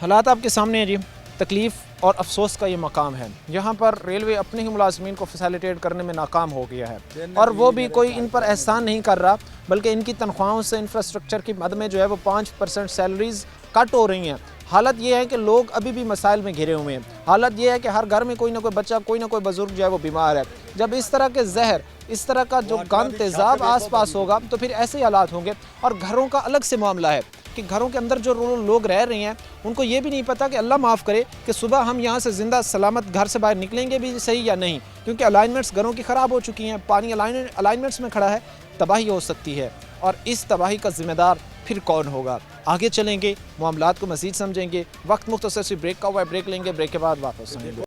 حالات آپ کے سامنے ہیں جی. تکلیف اور افسوس کا یہ مقام ہے. یہاں پر ریلوے اپنے ہی ملازمین کو فیسیلیٹیٹ کرنے میں ناکام ہو گیا ہے, اور وہ بھی کوئی ان پر احسان نہیں کر رہا, بلکہ ان کی تنخواہوں سے انفراسٹرکچر کی مد میں جو ہے وہ 5% سیلریز کٹ ہو رہی ہیں. حالت یہ ہے کہ لوگ ابھی بھی مسائل میں گھرے ہوئے ہیں. حالت یہ ہے کہ ہر گھر میں کوئی نہ کوئی بچہ, کوئی نہ کوئی بزرگ جو ہے وہ بیمار ہے. جب اس طرح کے زہر, اس طرح کا جو گند تیزاب آس پاس ہوگا تو پھر ایسے ہی حالات ہوں گے. اور گھروں کا الگ سے معاملہ ہے کہ گھروں کے اندر جو لوگ رہ رہے ہیں ان کو یہ بھی نہیں پتہ کہ اللہ معاف کرے کہ صبح ہم یہاں سے زندہ سلامت گھر سے باہر نکلیں گے بھی صحیح یا نہیں, کیونکہ الائنمنٹس گھروں کی خراب ہو چکی ہیں. پانی الائنمنٹس میں کھڑا ہے, تباہی ہو سکتی ہے, اور اس تباہی کا ذمہ دار پھر کون ہوگا. آگے چلیں گے, معاملات کو مزید سمجھیں گے. وقت مختصر سی بریک کا ہوا ہے, بریک لیں گے, بریک کے بعد واپس آئیں گے.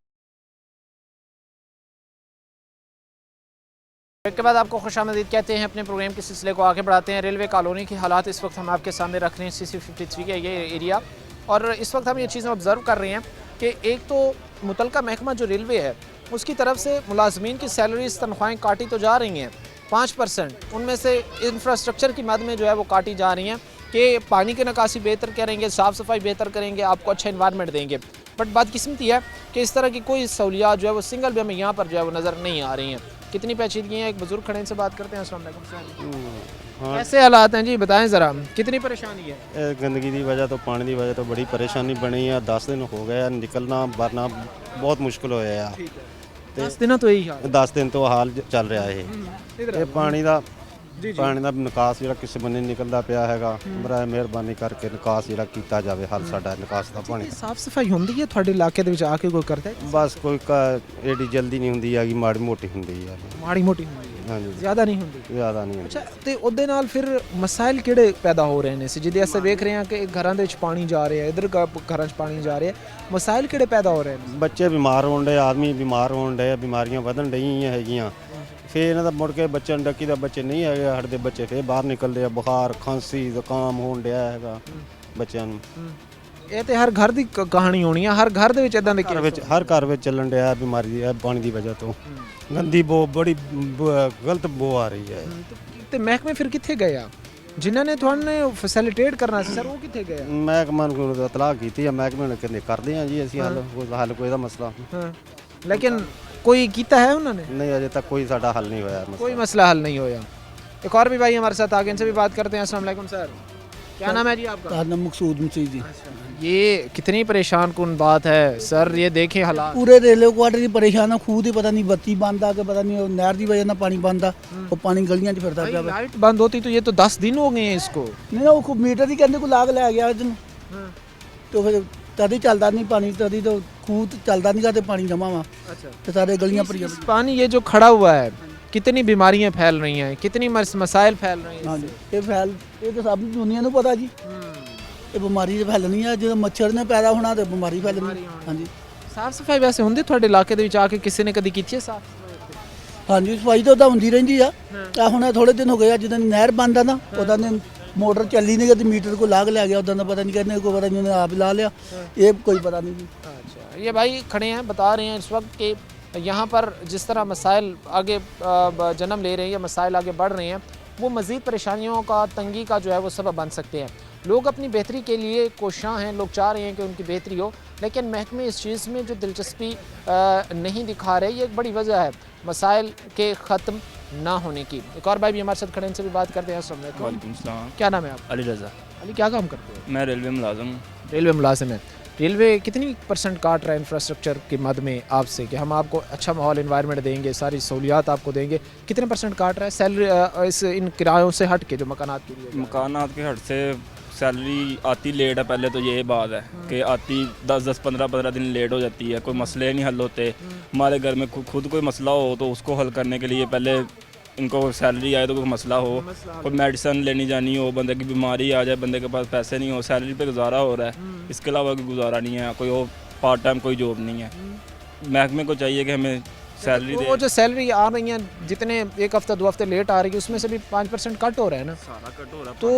بریک کے بعد آپ کو خوش آمدید کہتے ہیں. اپنے پروگرام کے سلسلے کو آگے بڑھاتے ہیں. ریلوے کالونی کے حالات اس وقت ہم آپ کے سامنے رکھ رہے ہیں, CC53 کا یہ ایریا. اور اس وقت ہم یہ چیزیں آبزرو کر رہے ہیں کہ ایک تو متعلقہ محکمہ جو ریلوے ہے اس کی طرف سے ملازمین کی سیلریز, تنخواہیں کاٹی تو جا رہی ہیں 5%, ان میں سے انفراسٹرکچر کی مد میں جو ہے وہ کاٹی جا رہی ہیں کہ پانی کی نکاسی بہتر کریں گے, صاف صفائی بہتر کریں گے, آپ کو اچھا انوائرمنٹ دیں گے. بٹ بات قسمتی ہے کہ اس طرح کی کوئی سہولیات جو ہے وہ سنگل بھی ہمیں یہاں پر جو ہے وہ نظر نہیں آ رہی ہیں. کتنی پیچیدگی ہیں, ایک بزرگ کھڑے ان سے بات کرتے ہیں. السلام علیکم. کیسے حالات ہیں جی, بتائیں ذرا, کتنی پریشانی ہے؟ گندگی کی وجہ تو پانی کی وجہ تو بڑی پریشانی بنی ہے. 10 دن ہو گئے, نکلنا برنا بہت مشکل ہوا ہے. 10 دن تو یہی حال, 10 دن تو حال ਚੱਲ ਰਿਹਾ ਹੈ. ਇਹ ਪਾਣੀ ਦਾ ਨਿਕਾਸ ਜਿਹੜਾ ਕਿਸੇ ਬੰਨੇ ਨਿਕਲਦਾ ਪਿਆ ਹੈਗਾ, ਬਰਾਏ ਮਿਹਰਬਾਨੀ ਕਰਕੇ ਨਿਕਾਸ ਜਿਹੜਾ ਕੀਤਾ ਜਾਵੇ, ਹੱਲ ਸਾਡਾ ਨਿਕਾਸ ਦਾ ਪਾਣੀ. ਸਾਫ ਸਫਾਈ ਹੁੰਦੀ ਹੈ ਤੁਹਾਡੇ ਇਲਾਕੇ ਦੇ ਵਿੱਚ ਆ ਕੇ ਕੋਈ ਕਰਦਾ ਹੈ? ਬਸ ਕੋਈ ਏਡੀ ਜਲਦੀ ਨਹੀਂ ਹੁੰਦੀ ਹੈਗੀ, ਮਾੜੀ ਮੋਟੀ ਹੁੰਦੀ ਹੈ. ਮਾੜੀ ਮੋਟੀ ਹੁੰਦੀ ਹੈ, ਹਾਂਜੀ, ਜ਼ਿਆਦਾ ਨਹੀਂ ਹੁੰਦੀ. ਜ਼ਿਆਦਾ ਨਹੀਂ ਹੁੰਦੀ. ਅੱਛਾ, ਤੇ ਉਹਦੇ ਨਾਲ ਫਿਰ ਮਸਾਇਲ ਕਿਹੜੇ ਪੈਦਾ ਹੋ ਰਹੇ ਨੇ ਸੀ? ਜਿਹਦੇ ਅਸੀਂ ਵੇਖ ਰਹੇ ਹਾਂ ਕਿ ਘਰਾਂ ਦੇ ਵਿੱਚ ਪਾਣੀ ਜਾ ਰਿਹਾ, ਇਧਰ ਘਰਾਂ 'ਚ ਪਾਣੀ ਜਾ ਰਿਹਾ, ਮਸਾਇਲ ਕਿਹੜੇ ਪੈਦਾ ਹੋ ਰਹੇ ਨੇ? ਬੱਚੇ ਬਿਮਾਰ ਹੋਣ ਡੇ, ਆਦਮੀ ਬਿਮਾਰ ਹੋਣ ਡੇ, ਬਿਮਾਰੀਆਂ ਵਧਣ ਡਈਆਂ ਹੈਗੀਆਂ. ਫਿਰ ਇਹਨਾਂ ਦਾ ਮੁੜ ਕੇ ਬੱਚਿਆਂ ਨੂੰ ਡੱਕੀ ਦਾ ਬੱਚੇ ਨਹੀਂ ਹੈਗੇ, ਸਾਡੇ ਬੱਚੇ ਫਿਰ ਬਾਹਰ ਨਿਕਲਦੇ ਆ, ਬੁਖਾਰ, ਖਾਂਸੀ, ਜ਼ੁਕਾਮ ਹੋਣ ਡਿਆ ਹੈਗਾ ਬੱਚਿਆਂ ਨੂੰ. ਇਹ ਤੇ ਹਰ ਘਰ ਦੀ ਕਹਾਣੀ ਹੋਣੀ ਆ, ਹਰ ਘਰ ਦੇ ਵਿੱਚ ਇਦਾਂ ਦੇ ਘਰ ਵਿੱਚ ਹਰ ਘਰ ਵਿੱਚ ਚੱਲਣ ਡਿਆ ਬਿਮਾਰੀ ਦੀ, ਇਹ ਪਾਣੀ ਦੀ ਵਜ੍ਹਾ ਤੋਂ ਗੰਦੀ ਬੋ ਬੜੀ ਗਲਤ ਬੋ ਆ ਰਹੀ ਹੈ। ਤੇ ਮਹਿਕਮੇ ਫਿਰ ਕਿੱਥੇ ਗਏ ਆ ਜਿਨ੍ਹਾਂ ਨੇ ਤੁਹਾਨੂੰ ਫੈਸਿਲਿਟੇਟ ਕਰਨਾ ਸੀ ਸਰ, ਉਹ ਕਿੱਥੇ ਗਏ ਆ? ਮਹਿਕਮੇ ਨੂੰ ਇਤਲਾਹ ਕੀਤੀ ਹੈ, ਮਹਿਕਮੇ ਨੇ ਕਹਿੰਦੇ ਕਰਦੇ ਹਾਂ ਜੀ ਅਸੀਂ ਹੱਲ ਕੋਈ ਦਾ ਮਸਲਾ ਹਾਂ, लेकिन कोई कीता है उन्होंने? नहीं, अजय तक कोई साडा हल नहीं होया मसला। कोई मसला हल नहीं होया। एक और भी भाई हमारे साथ आगे, इनसे भी बात करते हैं। अस्सलाम वालेकुम सर, क्या नाम है जी आपका? मकसूद मसीह जी। ये कितनी परेशान कुन बात है सर, ये देखें हालात। पूरे रेलवे क्वार्टर की परेशान है, खूद ही पता नहीं बत्ती बंद आ के पता नहीं नहर की वजह पानी बंद आ, वो पानी गलियां च फिरदा पिया। लाइट बंद होती तो ये तो 10 दिन हो गए हैं इसको। नहीं ना वो मीटर ही कहने को लाग लै गया दिन, तो फिर तभी चलता नहीं पानी, तभी तो खूद चलता नहीं करते पानी जमा हुआ। अच्छा, तो सारे गलियां पर पानी ये जो खड़ा हुआ है, कितनी बीमारियां फैल रही हैं, कितनी मसाइल फैल रहे हैं। हाँ जी, ये तो सब दुनिया को पता जी, ये बीमारी फैलनी है, जो मच्छर ने पैदा होना तो बीमारी फैलनी। हाँ जी, साफ सफाई वैसे ਹੁੰਦੀ ਤੁਹਾਡੇ ਇਲਾਕੇ ਦੇ ਵਿੱਚ ਆ ਕੇ ਕਿਸੇ ਨੇ ਕਦੀ ਕੀਤੀ ਹੈ ਸਾਫ ਸਫਾਈ? हाँ जी, सफाई तो उदा होंदी रहिंदी आ। हुण थोड़े दिन हो गए आ, जिद्दां नहर बंद आ ना, उदा ने मोटर चली नहीं गई, मीटर को लाग लै गया, उदा पता नहीं कहने को पता नहीं उन्हें आप ला लिया, ये कोई पता नहीं जी। अच्छा, ये भाई खड़े हैं बता रहे हैं इस वक्त कि यहाँ पर जिस तरह मसाइल आगे जन्म ले रहे हैं या मसाइल आगे बढ़ रहे हैं, वो मज़ीद परेशानियों का, तंगी का जो है वो सबब बन सकते हैं। लोग अपनी बेहतरी के लिए कोशां हैं, लोग चाह रहे हैं कि उनकी बेहतरी हो, लेकिन महकमे इस चीज़ में जो दिलचस्पी नहीं दिखा रहे, ये एक बड़ी वजह है मसाइल के ख़त्म ना होने की। एक और भाई भी हमारे साथ खड़े हैं, इनसे भी बात करते हैं। अस्सलाम वालेकुम। वालेकुम सलाम। क्या नाम है आपका? अली रज़ा। अली, क्या काम करते हो? मैं रेलवे मुलाजम हूँ। रेलवे मुलाजिम है। रेलवे कितनी % काट रहा है इंफ्रास्ट्रक्चर के मद में आपसे कि हम आपको अच्छा माहौल इन्वायरमेंट देंगे, सारी सहूलियात आपको देंगे, कितने % काट रहा है सैलरी इस इन किरायों से हट के जो मकानात के लिए? मकानात के हट से सैलरी आती लेट है, पहले तो ये बात है कि आती 10-10, 15-15 दिन लेट हो जाती है, कोई मसले नहीं हल होते। हमारे घर में खुद कोई मसला हो तो उसको हल करने के लिए पहले इनको सैलरी आए तो कोई मसला हो, कोई मेडिसिन लेनी जानी हो, बंदे की बीमारी आ जाए, बंदे के पास पैसे नहीं हो, सैलरी पे गुजारा हो रहा है, इसके अलावा कोई गुजारा नहीं है, कोई और पार्ट टाइम कोई जॉब नहीं है। महकमे को चाहिए कि हमें सैलरी दे। वो जो सैलरी आ रही है, जितने एक हफ्ता 2 हफ्ते लेट आ रही है, उसमें से भी 5% कट हो रहा है ना, सारा कट हो रहा है। तो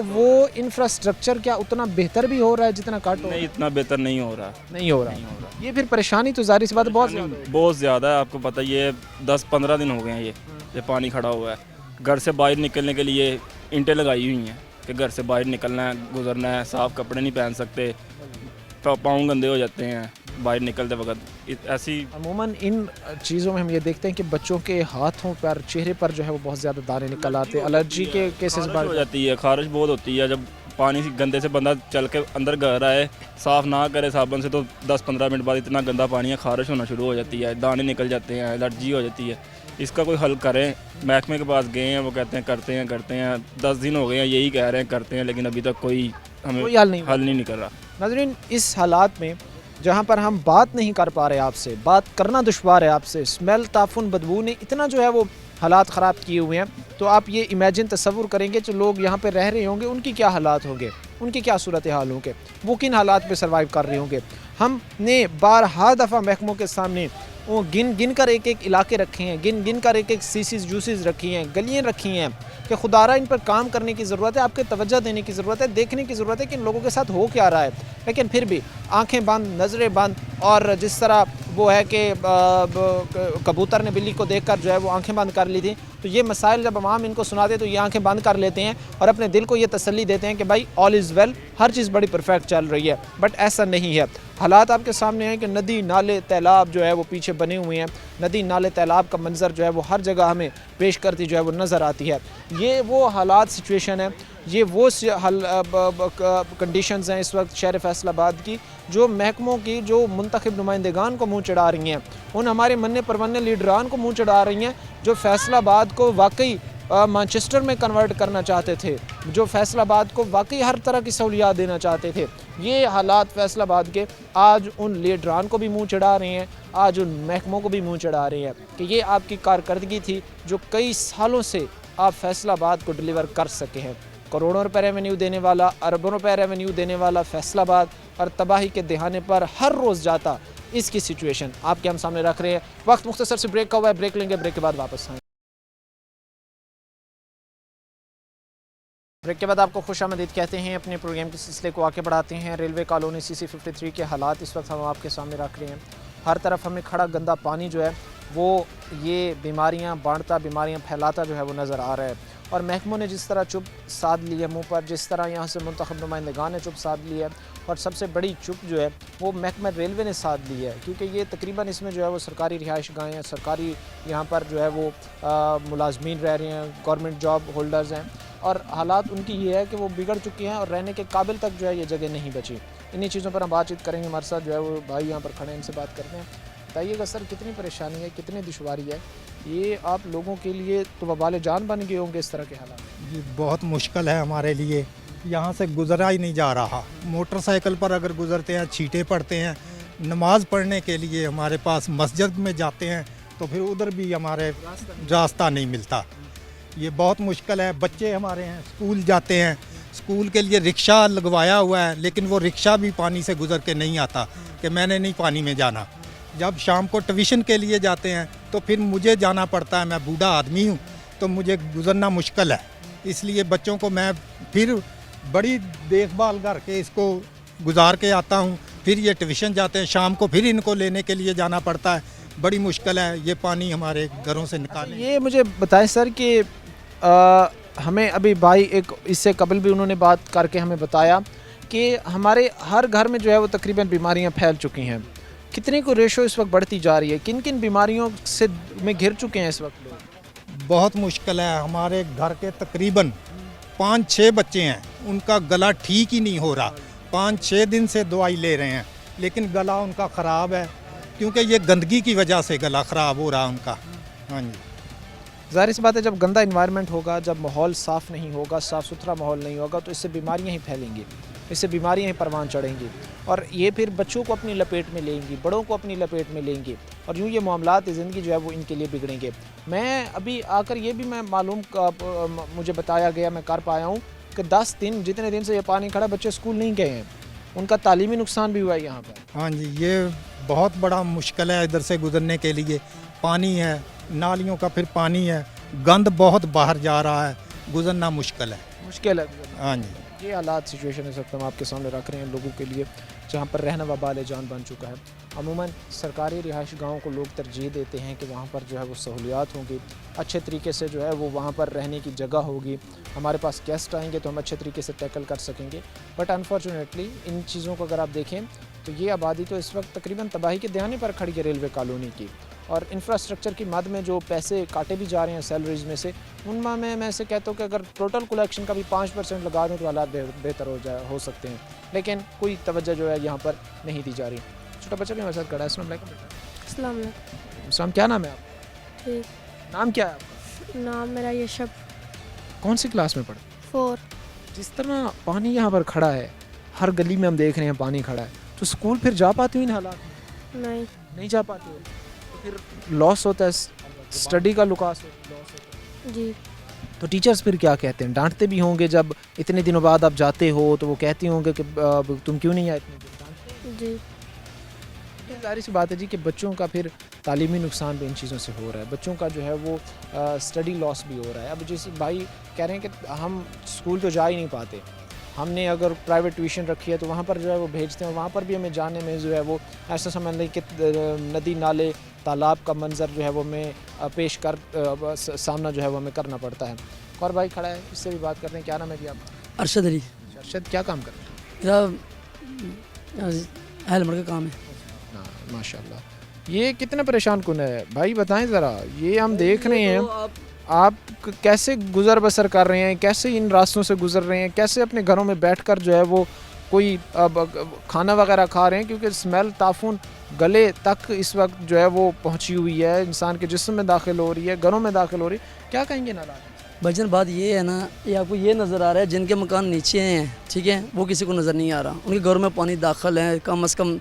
वो इंफ्रास्ट्रक्चर क्या उतना बेहतर भी हो रहा है जितना कट हो रहा नहीं, इतना बेहतर नहीं हो रहा। है? नहीं हो रहा। ये फिर परेशानी तो जाहिर सी बात है बहुत ज़्यादा है। आपको पता ये 10-15 दिन हो गए हैं ये पानी खड़ा हुआ है। घर से बाहर निकलने के लिए ईंटें लगाई हुई हैं कि घर से बाहर निकलना है, गुजरना है, साफ़ कपड़े नहीं पहन सकते, पाँव गंदे हो जाते हैं बाहर निकलते वक्त। ऐसी अमूमन इन चीज़ों में हम ये देखते हैं कि बच्चों के हाथों पर, चेहरे पर जो है वो बहुत ज़्यादा दाने निकल आते हैं, एलर्जी के केसेस बढ़ हो जाती है, खारिश बहुत होती है। जब पानी गंदे से बंदा चल के अंदर घर आए, साफ़ ना करे साबुन से, तो 10-15 मिनट बाद इतना गंदा पानी है, खारिश होना शुरू हो जाती है, दाने निकल जाते हैं, एलर्जी हो जाती है। इसका कोई हल करें। महकमे के पास गए हैं, वो कहते हैं करते हैं 10 दिन हो गए हैं यही कह रहे हैं करते हैं, लेकिन अभी तक कोई हमें कोई हल नहीं कर रहा। नाज़रीन, इस हालात में जहाँ पर हम बात नहीं कर पा रहे आपसे, बात करना दुश्वार है आपसे, स्मेल, ताफुन, बदबू ने इतना जो है वो हालात ख़राब किए हुए हैं, तो आप ये इमेजिन तसव्वुर करेंगे जो लोग यहाँ पे रह रहे होंगे उनकी क्या हालात होंगे, उनके क्या सूरत हाल होंगे, वो किन हालात पे सर्वाइव कर रहे होंगे। हमने बारहा दफ़ा महकमों के सामने वो गिन कर एक इलाके रखे हैं, गिन कर एक सीसीज जूसीज रखी हैं, गलियाँ रखी हैं कि खुदारा इन पर काम करने की ज़रूरत है, आपके तवज्जो देने की ज़रूरत है, देखने की ज़रूरत है कि इन लोगों के साथ हो क्या रहा है। लेकिन फिर भी आंखें बंद, नज़रें बंद, और जिस तरह वो है कि कबूतर ने बिल्ली को देखकर जो है वो आंखें बंद कर ली थी, तो ये मसाइल जब अवाम इनको सुनाते तो ये आंखें बंद कर लेते हैं और अपने दिल को ये तसल्ली देते हैं कि भाई ऑल इज़ वेल, हर चीज़ बड़ी परफेक्ट चल रही है। बट ऐसा नहीं है। हालात आपके सामने हैं कि नदी नाले तालाब जो है वो पीछे बने हुए हैं, नदी नाले तालाब का मंजर जो है वो हर जगह हमें पेश करती जो है वो नज़र आती है। ये वो हालात, सिचुएशन है, ये वो कंडीशंस हैं इस वक्त शहर फैसलाबाद की, जो महकमों की जो मुंतखब नुमाइंदगान को मुँह चढ़ा रही हैं, उन हमारे मन्ने परवन्ने लीडरान को मुँह चढ़ा रही हैं जो फैसलाबाद को वाकई मैनचेस्टर में कन्वर्ट करना चाहते थे, जो फैसलाबाद को वाकई हर तरह की सहूलियात देना चाहते थे। ये हालात फैसलाबाद के आज उन लीडरान को भी मुंह चढ़ा रहे हैं, आज उन महकमों को भी मुंह चढ़ा रहे हैं कि ये आपकी कारकर्दगी थी जो कई सालों से आप फैसलाबाद को डिलीवर कर सके हैं। करोड़ों रुपए रेवेन्यू देने वाला, अरबों रुपए रेवेन्यू देने वाला फैसलाबाद और तबाही के दहाने पर हर रोज़ जाता, इसकी सिचुएशन आपके हम सामने रख रहे हैं। वक्त मुख्तसर से ब्रेक का हुआ है, ब्रेक लेंगे, ब्रेक के बाद वापस आएंगे। ब्रेक के बाद आपको खुशामदीद कहते हैं। अपने प्रोग्राम के सिलसिले को आगे बढ़ाते हैं। रेलवे कॉलोनी CC53 के हालात इस वक्त हम आपके सामने रख रहे हैं। हर तरफ हमें खड़ा गंदा पानी जो है वो ये बीमारियां बांटता, बीमारियां फैलाता जो है वो नज़र आ रहा है। और महकमों ने जिस तरह चुप साध ली है मुँह पर, जिस तरह यहाँ से मुंतखब नुमाइंदगान ने चुप साध ली है, और सबसे बड़ी चुप जो है वो महकमा रेलवे ने साध ली है, क्योंकि ये तकरीबन इसमें जो है वो सरकारी रिहाइश गाहें हैं, सरकारी यहाँ पर जो है वो मुलाजमीन रह रहे हैं, गवर्नमेंट जॉब होल्डर्स हैं, और हालात उनकी ये है कि वो बिगड़ चुकी हैं और रहने के काबिल तक जो है ये जगह नहीं बची। इन्हीं चीज़ों पर हम बातचीत करेंगे। हमारे साथ जो है वो भाई यहाँ पर खड़े हैं, इनसे बात करते हैं। बताइएगा सर, कितनी परेशानी है, कितनी दुश्वारी है, ये आप लोगों के लिए तो वबाल जान बन गए होंगे इस तरह के हालात? जी बहुत मुश्किल है हमारे लिए, यहाँ से गुजरा ही नहीं जा रहा। मोटरसाइकिल पर अगर गुजरते हैं छींटे पड़ते हैं, नमाज़ पढ़ने के लिए हमारे पास मस्जिद में जाते हैं तो फिर उधर भी हमारे रास्ता नहीं मिलता। ये बहुत मुश्किल है। बच्चे हमारे हैं स्कूल जाते हैं, स्कूल के लिए रिक्शा लगवाया हुआ है, लेकिन वो रिक्शा भी पानी से गुजर के नहीं आता कि मैंने नहीं पानी में जाना। जब शाम को ट्यूशन के लिए जाते हैं तो फिर मुझे जाना पड़ता है, मैं बूढ़ा आदमी हूँ तो मुझे गुजरना मुश्किल है, इसलिए बच्चों को मैं फिर बड़ी देखभाल करके इसको गुजार के आता हूँ। फिर ये ट्यूशन जाते हैं, शाम को फिर इनको लेने के लिए जाना पड़ता है। बड़ी मुश्किल है ये पानी हमारे घरों से निकालने। ये मुझे बताएं सर कि हमें अभी भाई एक इससे कबल भी उन्होंने बात करके हमें बताया कि हमारे हर घर में जो है वो तकरीबन बीमारियां फैल चुकी हैं। कितने को रेशो इस वक्त बढ़ती जा रही है, किन किन बीमारियों से में घिर चुके हैं इस वक्त लोग? बहुत मुश्किल है। हमारे घर के तकरीबन 5-6 बच्चे हैं, उनका गला ठीक ही नहीं हो रहा। 5-6 दिन से दवाई ले रहे हैं लेकिन गला उनका ख़राब है, क्योंकि ये गंदगी की वजह से गला ख़राब हो रहा उनका। हाँ जी, ज़ाहिर सी बात है, जब गंदा इन्वायरमेंट होगा, जब माहौल साफ़ नहीं होगा, साफ़ सुथरा माहौल नहीं होगा, तो इससे बीमारियां ही फैलेंगी, इससे बीमारियां ही परवान चढ़ेंगी, और ये फिर बच्चों को अपनी लपेट में लेंगी, बड़ों को अपनी लपेट में लेंगी, और यूँ ये मामलात ज़िंदगी जो है वो इनके लिए बिगड़ेंगे। मैं अभी आकर ये भी मैं मुझे बताया गया, मैं कर पाया हूँ कि 10 दिन जितने दिन से ये पानी खड़ा, बच्चे स्कूल नहीं गए हैं, उनका तालीमी नुकसान भी हुआ है यहाँ पर। हाँ जी, ये बहुत बड़ा मुश्किल है इधर से गुजरने के लिए। पानी है, नालियों का फिर पानी है, गंद बहुत बाहर जा रहा है, गुजरना मुश्किल है। हाँ जी, ये हालात सिचुएशन इस वक्त हम आपके सामने रख रहे हैं लोगों के लिए, जहाँ पर रहना वबाल जान बन चुका है। अमूमन सरकारी रिहाइश गाहों को लोग तरजीह देते हैं कि वहाँ पर जो है वो सहूलियात होंगी, अच्छे तरीके से जो है वो वहाँ पर रहने की जगह होगी, हमारे पास गेस्ट आएंगे तो हम अच्छे तरीके से टैकल कर सकेंगे। बट अनफॉर्चुनेटली इन चीज़ों को अगर आप देखें तो ये आबादी तो इस वक्त तकरीबन तबाही के दयाने पर खड़ी है रेलवे कॉलोनी की, और इंफ्रास्ट्रक्चर की मद में जो पैसे काटे भी जा रहे हैं सैलरीज़ में से, उनमें मैं ऐसे कहता हूँ कि अगर टोटल कलेक्शन का भी 5% लगा दें तो हालात बेहतर हो सकते हैं, लेकिन कोई तवज्जो जो है यहाँ पर नहीं दी जा रही। छोटा बच्चा भी हमारे साथ खड़ा है। अस्सलाम वालेकुम। क्या नाम है आपका? ठीक। नाम क्या है आपका? नाम मेरा यशब। कौन सी क्लास में पढ़े? 4। जिस तरह पानी यहाँ पर खड़ा है, हर गली में हम देख रहे हैं पानी खड़ा है, तो स्कूल फिर जा पाती हो इन हालात में? नहीं जा पाती हो, तो फिर लॉस होता है, स्टडी का लॉस होता है जी। तो टीचर्स फिर क्या कहते हैं? डांटते भी होंगे जब इतने दिनों बाद आप जाते हो, तो वो कहती होंगे कि तुम क्यों नहीं आए इतने दिन? जी। ज़ाहिर सी बात है जी कि बच्चों का फिर तालीमी नुकसान भी इन चीज़ों से हो रहा है, बच्चों का जो है वो स्टडी लॉस भी हो रहा है। अब जिस भाई कह रहे हैं कि हम स्कूल तो जा ही नहीं पाते, हमने अगर प्राइवेट ट्यूशन रखी है तो वहाँ पर जो है वो भेजते हैं, वहाँ पर भी हमें जाने में जो है वो ऐसा समझ लें कि नदी नाले तालाब का मंजर जो है वो हमें पेश कर सामना जो है वो हमें करना पड़ता है। और भाई खड़ा है, इससे भी बात करते हैं। क्या नाम है जी आपका? अरशद अली। अरशद, क्या काम करते हैं? मेरा हेलमेट का काम है। माशाल्लाह। ये कितना परेशान कुन है भाई, बताएं ज़रा। ये हम देख रहे हैं आप कैसे गुज़र बसर कर रहे हैं, कैसे इन रास्तों से गुज़र रहे हैं, कैसे अपने घरों में बैठकर जो है वो कोई खाना वगैरह खा रहे हैं, क्योंकि स्मेल ताफून गले तक इस वक्त जो है वो पहुंची हुई है, इंसान के जिस्म में दाखिल हो रही है, घरों में दाखिल हो रही है। क्या कहेंगे ना भाईजान? बात ये है ना, ये आपको ये नज़र आ रहा है जिनके मकान नीचे हैं, ठीक है, वो किसी को नज़र नहीं आ रहा, उनके घरों में पानी दाखिल है। कम अज़ कम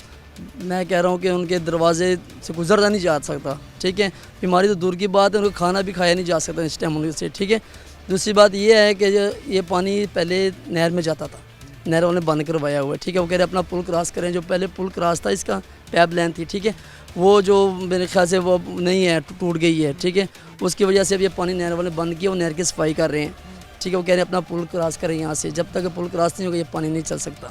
मैं कह रहा हूँ कि उनके दरवाजे से गुजरना नहीं जा सकता, ठीक है। बीमारी तो दूर की बात है, उनको खाना भी खाया नहीं जा सकता इस टाइम उनसे, ठीक है। दूसरी बात ये है कि ये पानी पहले नहर में जाता था, नहर वाले बंद करवाया हुआ है, ठीक है। वो कह रहे अपना पुल क्रॉस करें, जो पहले पुल क्रॉस था इसका पैप लाइन थी, ठीक है, वो जो मेरे ख्याल से वो नहीं है, टूट गई है, ठीक है। उसकी वजह से अब ये पानी नहर वाले बंद किया, वो नहर की सफाई कर रहे हैं, ٹھیک ہے وہ کہہ رہے ہیں اپنا پل کراس کریں یہاں سے, جب تک پل کراس نہیں ہوگا یہ پانی نہیں چل سکتا.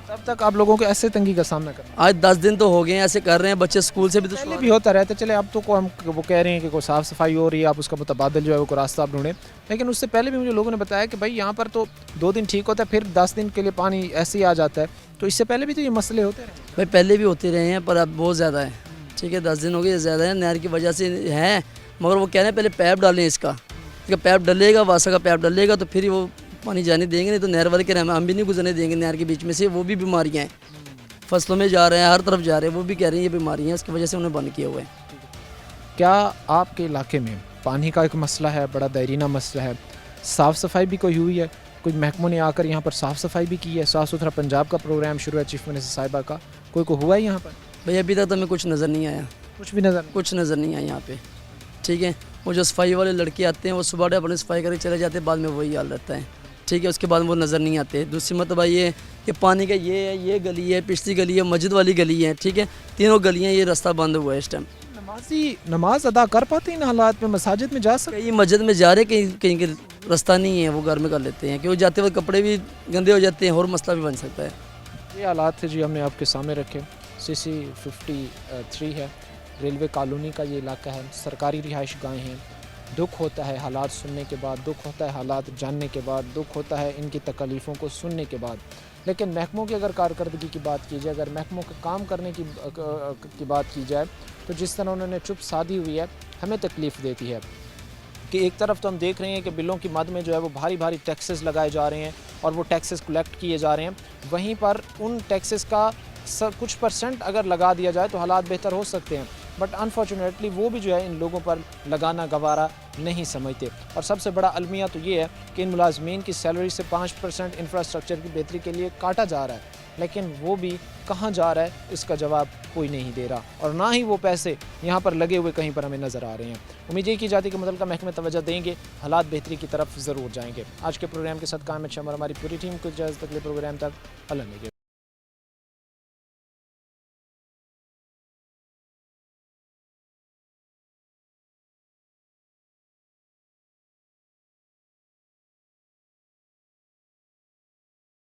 تب تک آپ لوگوں کو ایسے تنگی کا سامنا کرنا آج 10 دن تو ہو گئے ہیں ایسے کر رہے ہیں, بچے اسکول سے بھی تو پہلے بھی ہوتا رہتا ہے. چلے اب تو ہم وہ کہہ رہے ہیں کہ کوئی صاف صفائی ہو رہی ہے, آپ اس کا متبادل جو ہے وہ کو راستہ آپ ڈھونڈیں, لیکن اس سے پہلے بھی مجھے لوگوں نے بتایا کہ بھائی یہاں پر تو 2 دن ٹھیک ہوتا ہے, پھر 10 دن کے لیے پانی ایسے ہی آ جاتا ہے. تو اس سے پہلے بھی تو یہ مسئلے ہوتے رہے. بھائی پہلے بھی ہوتے رہے ہیں پر اب بہت زیادہ ہے. ٹھیک ہے 10 دن ہو گئے, زیادہ ہے نہر کی وجہ سے ہے, مگر وہ کہہ رہے ہیں پہلے پیپ ڈالیں اس کا, پیپ ڈلے گا, واسا کا پیپ ڈلے گا تو پھر وہ پانی جانے دیں گے, نہیں تو نہر والے کہہ رہے ہیں ہم بھی نہیں گزرنے دیں گے نہر کے بیچ میں سے. وہ بھی بیماریاں ہیں, فصلوں میں جا رہے ہیں, ہر طرف جا رہے ہیں, وہ بھی کہہ رہے ہیں یہ بیماریاں ہیں, اس کی وجہ سے انہیں بند کیے ہوئے ہیں. کیا آپ کے علاقے میں پانی کا ایک مسئلہ ہے, بڑا دیرینہ مسئلہ ہے, صاف صفائی بھی کوئی ہوئی ہے؟ کوئی محکموں نے آ کر یہاں پر صاف صفائی بھی کی ہے؟ صاف ستھرا پنجاب کا پروگرام شروع ہے چیف منسٹر صاحبہ کا, کوئی کو ہوا ہے یہاں پر؟ بھائی ابھی تک تو ہمیں کچھ نظر نہیں آیا, کچھ بھی نظر کچھ نظر نہیں آیا یہاں پہ. ٹھیک ہے وہ جو صفائی والے لڑکے آتے ہیں وہ صبح اپنے صفائی کر کے چلے جاتے ہیں, بعد میں وہی حال رہتا ہے. ٹھیک ہے اس کے بعد وہ نظر نہیں آتے. دوسری مرتبہ یہ ہے کہ پانی کا یہ ہے, یہ گلی ہے, پچھلی گلی ہے, مسجد والی گلی ہے, ٹھیک ہے تینوں گلیاں, یہ راستہ بند ہوا ہے اس ٹائم. نمازی نماز ادا کر پاتے ہیں ان حالات میں؟ مساجد میں جا سکتے؟ کہیں مسجد میں جا رہے, کہیں کے راستہ نہیں ہے, وہ گھر میں کر لیتے ہیں کہ وہ جاتے وقت کپڑے بھی گندے ہو جاتے ہیں, اور مسئلہ بھی بن سکتا ہے. یہ حالات تھے جی ہم نے آپ کے سامنے رکھے. CC53 ہے, ریلوے کالونی کا یہ علاقہ ہے, سرکاری رہائش گاہیں ہیں. دکھ ہوتا ہے حالات سننے کے بعد, دکھ ہوتا ہے حالات جاننے کے بعد, دکھ ہوتا ہے ان کی تکلیفوں کو سننے کے بعد. لیکن محکموں کی اگر کارکردگی کی بات کی جائے, اگر محکموں کے کام کرنے کی بات کی جائے, تو جس طرح انہوں نے چپ سادھی ہوئی ہے ہمیں تکلیف دیتی ہے. کہ ایک طرف تو ہم دیکھ رہے ہیں کہ بلوں کی مد میں جو ہے وہ بھاری بھاری ٹیکسز لگائے جا رہے ہیں اور وہ ٹیکسز کلیکٹ کیے جا رہے ہیں, وہیں پر ان ٹیکسز کا کچھ % اگر لگا دیا جائے تو حالات بہتر ہو سکتے ہیں. بٹ انفارچونیٹلی وہ بھی جو ہے ان لوگوں پر لگانا گوارا نہیں سمجھتے. اور سب سے بڑا المیہ تو یہ ہے کہ ان ملازمین کی سیلری سے 5% انفراسٹرکچر کی بہتری کے لیے کاٹا جا رہا ہے, لیکن وہ بھی کہاں جا رہا ہے اس کا جواب کوئی نہیں دے رہا, اور نہ ہی وہ پیسے یہاں پر لگے ہوئے کہیں پر ہمیں نظر آ رہے ہیں. امید یہ کی جاتی ہے کہ متعلقہ محکمے توجہ دیں گے, حالات بہتری کی طرف ضرور جائیں گے. آج کے پروگرام کے ساتھ قائم ہے اور ہماری پوری ٹیم کو اجازت اگلے پروگرام تک اللہ نے